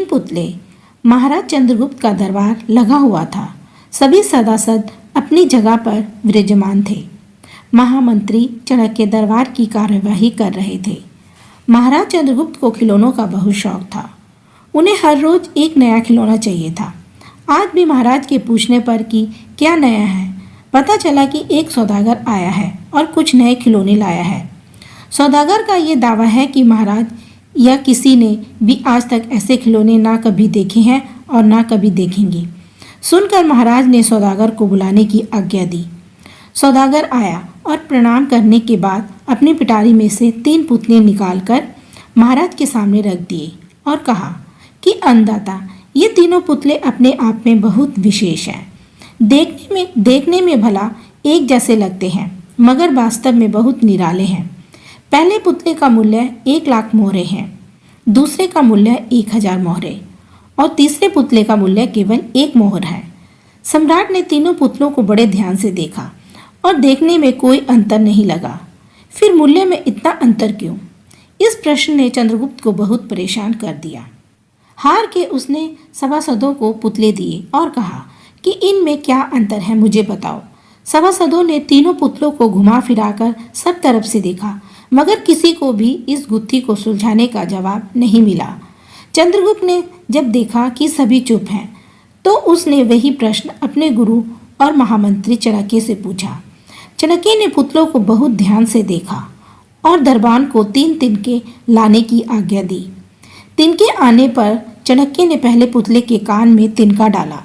पुतले। महाराज चंद्रगुप्त का दरबार लगा हुआ था। सभी सभासद अपनी जगह पर विराजमान थे। महामंत्री चाणक्य दरबार की कार्यवाही कर रहे थे। महाराज चंद्रगुप्त को खिलौनों का बहुत शौक था। उन्हें हर रोज एक नया खिलौना चाहिए था। आज भी महाराज के पूछने पर कि क्या नया है, पता चला कि एक सौदागर आया है और कुछ नए खिलौने लाया है। सौदागर का ये दावा है कि महाराज या किसी ने भी आज तक ऐसे खिलौने ना कभी देखे हैं और ना कभी देखेंगे। सुनकर महाराज ने सौदागर को बुलाने की आज्ञा दी। सौदागर आया और प्रणाम करने के बाद अपनी पिटारी में से 3 पुतले निकालकर महाराज के सामने रख दिए और कहा कि अन्नदाता, ये तीनों पुतले अपने आप में बहुत विशेष हैं। देखने में भला एक जैसे लगते हैं, मगर वास्तव में बहुत निराले हैं। पहले पुतले का मूल्य 1 लाख मोहरे हैं, दूसरे का मूल्य 1000 मोहरे और तीसरे पुतले का मूल्य केवल 1 मोहर है। सम्राट ने तीनों पुतलों को बड़े ध्यान से देखा और देखने में कोई अंतर नहीं लगा। फिर मूल्य में इतना अंतर क्यों? इस प्रश्न ने चंद्रगुप्त को बहुत परेशान कर दिया। हार के उसने सभासदों को पुतले दिए और कहा कि इनमें क्या अंतर है, मुझे बताओ। सभासदों ने तीनों पुतलों को घुमा फिराकर सब तरफ से देखा, मगर किसी को भी इस गुत्थी को सुलझाने का जवाब नहीं मिला। चंद्रगुप्त ने जब देखा कि सभी चुप हैं, तो उसने वही प्रश्न अपने गुरु और महामंत्री चाणक्य से पूछा। चाणक्य ने पुतलों को बहुत ध्यान से देखा और दरबान को 3 तिनके लाने की आज्ञा दी। तिनके आने पर चाणक्य ने पहले पुतले के कान में तिनका डाला।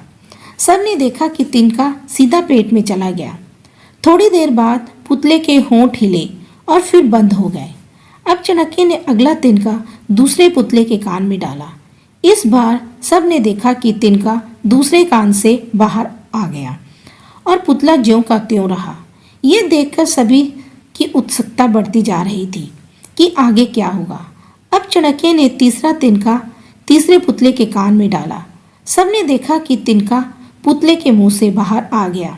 सबने देखा कि तिनका सीधा पेट में चला गया। थोड़ी देर बाद पुतले के होंठ हिले और फिर बंद हो गए। अब चाणक्य ने अगला तिनका दूसरे पुतले के कान में डाला। इस बार सबने देखा कि तिनका दूसरे कान से बाहर आ गया और पुतला ज्यों का त्यों रहा। ये देखकर सभी की उत्सुकता बढ़ती जा रही थी कि आगे क्या होगा। अब चाणक्य ने तीसरा तिनका तीसरे पुतले के कान में डाला। सबने देखा कि तिनका पुतले के मुंह से बाहर आ गया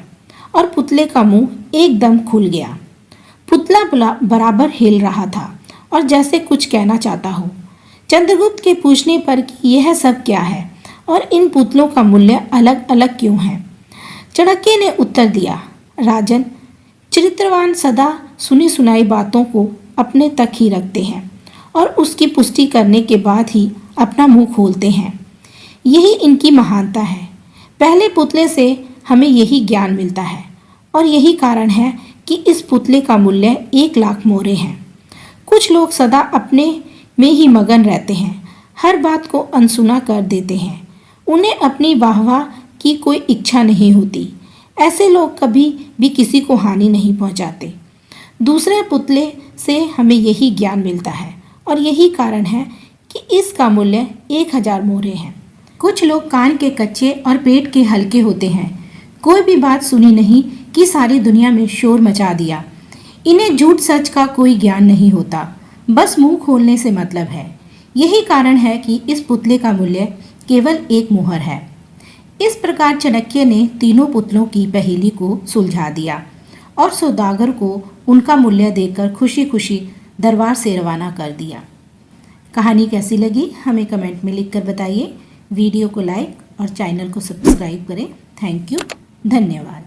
और पुतले का मुंह एकदम खुल गया। पुतला बराबर हिल रहा था और जैसे कुछ कहना चाहता हो। चंद्रगुप्त के पूछने पर कि यह सब क्या है और इन पुतलों का मूल्य अलग अलग क्यों है, चाणक्य ने उत्तर दिया, राजन, चरित्रवान सदा सुनी सुनाई बातों को अपने तक ही रखते हैं और उसकी पुष्टि करने के बाद ही अपना मुंह खोलते हैं। यही इनकी महानता है। पहले पुतले से हमें यही ज्ञान मिलता है और यही कारण है कि इस पुतले का मूल्य 1 लाख मोहरे हैं। कुछ लोग सदा अपने में ही मगन रहते हैं, हर बात को अनसुना कर देते हैं। उन्हें अपनी वाहवाह की कोई इच्छा नहीं होती। ऐसे लोग कभी भी किसी को हानि नहीं पहुंचाते। दूसरे पुतले से हमें यही ज्ञान मिलता है और यही कारण है कि इसका मूल्य 1000 मोहरे हैं। कुछ लोग कान के कच्चे और पेट के हल्के होते हैं। कोई भी बात सुनी नहीं कि सारी दुनिया में शोर मचा दिया। इन्हें झूठ सच का कोई ज्ञान नहीं होता, बस मुंह खोलने से मतलब है। यही कारण है कि इस पुतले का मूल्य केवल 1 मोहर है। इस प्रकार चाणक्य ने तीनों पुतलों की पहेली को सुलझा दिया और सौदागर को उनका मूल्य देकर खुशी खुशी दरबार से रवाना कर दिया। कहानी कैसी लगी हमें कमेंट में लिखकर बताइए। वीडियो को लाइक और चैनल को सब्सक्राइब करें। थैंक यू, धन्यवाद।